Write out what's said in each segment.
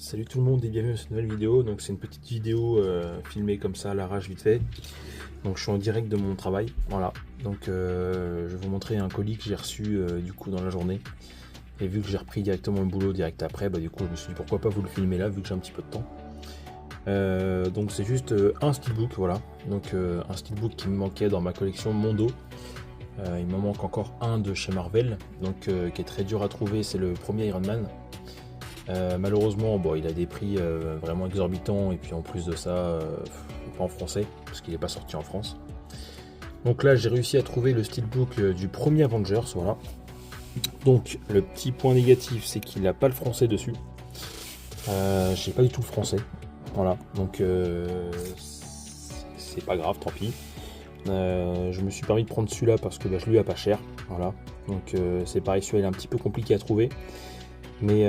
Salut tout le monde et bienvenue dans cette nouvelle vidéo. Donc c'est une petite vidéo filmée comme ça à l'arrache vite fait. Donc je suis en direct de mon travail, voilà. Donc je vais vous montrer un colis que j'ai reçu du coup dans la journée. Et vu que j'ai repris directement le boulot direct après, bah du coup je me suis dit pourquoi pas vous le filmer là vu que j'ai un petit peu de temps. Donc c'est juste un steelbook, voilà. Donc un steelbook qui me manquait dans ma collection Mondo. Il me manque encore un de chez Marvel, donc qui est très dur à trouver, c'est le premier Iron Man. Malheureusement, bon, il a des prix vraiment exorbitants et puis en plus de ça, pas en français parce qu'il n'est pas sorti en France. Donc là, j'ai réussi à trouver le steelbook du premier Avengers, voilà. Donc le petit point négatif, c'est qu'il n'a pas le français dessus. J'ai pas du tout le français, voilà. Donc c'est pas grave, tant pis. Je me suis permis de prendre celui-là parce que je l'ai eu à pas cher, voilà. Donc c'est pareil, celui-là il est un petit peu compliqué à trouver. Mais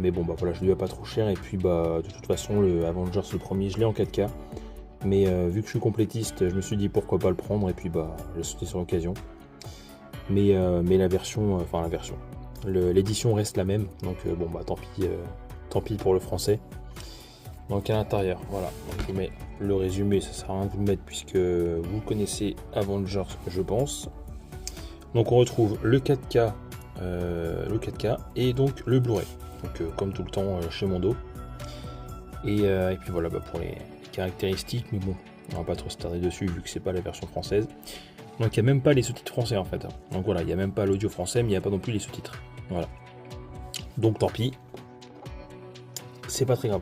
bon, bah voilà, je lui ai pas trop cher. Et puis, bah, de toute façon, le Avengers, le premier, je l'ai en 4K. Mais vu que je suis complétiste, je me suis dit pourquoi pas le prendre. Et puis, bah, j'ai sauté sur l'occasion. Mais la version, l'édition reste la même. Donc, bon, bah, tant pis pour le français. Donc, à l'intérieur, voilà. Donc, je vous mets le résumé. Ça sert à rien de vous le mettre puisque vous connaissez Avengers, je pense. Donc, on retrouve le 4K. Et donc le Blu-ray, donc comme tout le temps chez Mondo. Et puis voilà, bah, pour les caractéristiques, mais bon, on va pas trop se tarder dessus vu que c'est pas la version française. Donc il n'y a même pas les sous-titres français en fait. Donc voilà, il n'y a même pas l'audio français, mais il n'y a pas non plus les sous-titres. Voilà. Donc tant pis, c'est pas très grave.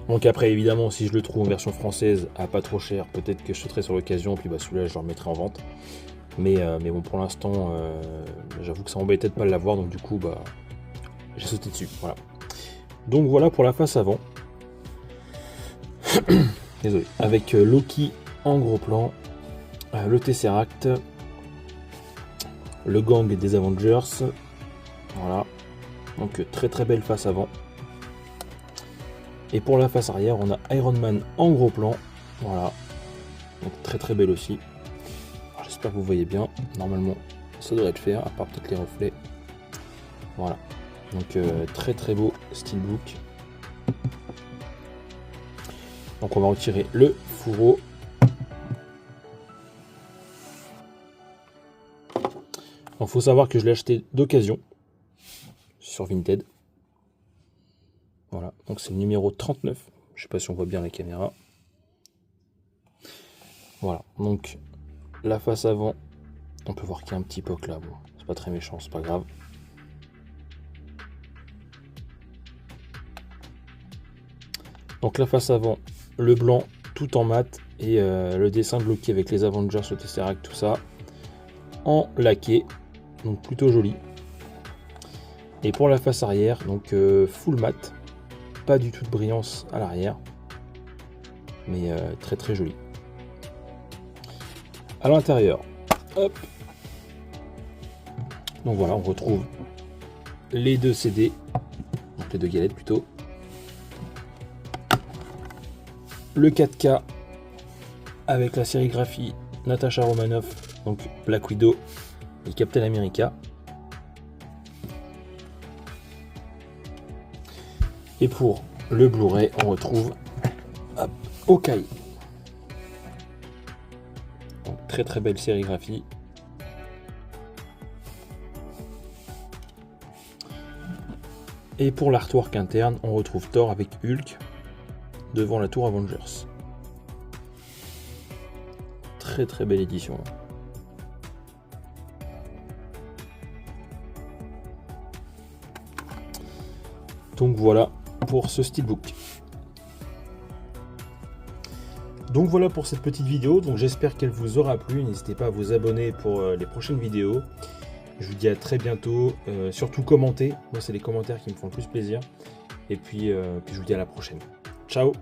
Donc après évidemment, si je le trouve en version française à pas trop cher, peut-être que je sauterai sur l'occasion, puis bah celui-là je le remettrai en vente. Mais bon, pour l'instant, j'avoue que ça m'embêtait de pas l'avoir, donc du coup, bah, j'ai sauté dessus. Voilà. Donc voilà pour la face avant. Désolé. Avec Loki en gros plan, le Tesseract, le gang des Avengers. Voilà. Donc très très belle face avant. Et pour la face arrière, on a Iron Man en gros plan. Voilà. Donc très très belle aussi. J'espère que vous voyez bien, normalement ça devrait le faire, à part peut-être les reflets. Voilà, donc très très beau steelbook. Donc on va retirer le fourreau. Il faut savoir que je l'ai acheté d'occasion sur Vinted. Voilà, donc c'est le numéro 39. Je sais pas si on voit bien la caméra. Voilà, donc la face avant, on peut voir qu'il y a un petit poc là, bon, c'est pas très méchant, c'est pas grave. Donc la face avant, le blanc tout en mat et le dessin de Loki avec les Avengers, le Tesseract, tout ça en laqué, donc plutôt joli. Et pour la face arrière, donc full mat, pas du tout de brillance à l'arrière, mais très très joli. À l'intérieur, hop. Donc voilà, on retrouve les deux CD, donc les deux galettes plutôt. Le 4K avec la sérigraphie Natasha Romanoff, donc Black Widow et Captain America. Et pour le Blu-ray, on retrouve Hawkeye. Donc très très belle sérigraphie. Et pour l'artwork interne, on retrouve Thor avec Hulk devant la tour Avengers. Très très belle édition. Donc voilà pour ce steelbook. Donc voilà pour cette petite vidéo, donc j'espère qu'elle vous aura plu, n'hésitez pas à vous abonner pour les prochaines vidéos. Je vous dis à très bientôt, surtout commentez, moi c'est les commentaires qui me font le plus plaisir. Et puis je vous dis à la prochaine. Ciao!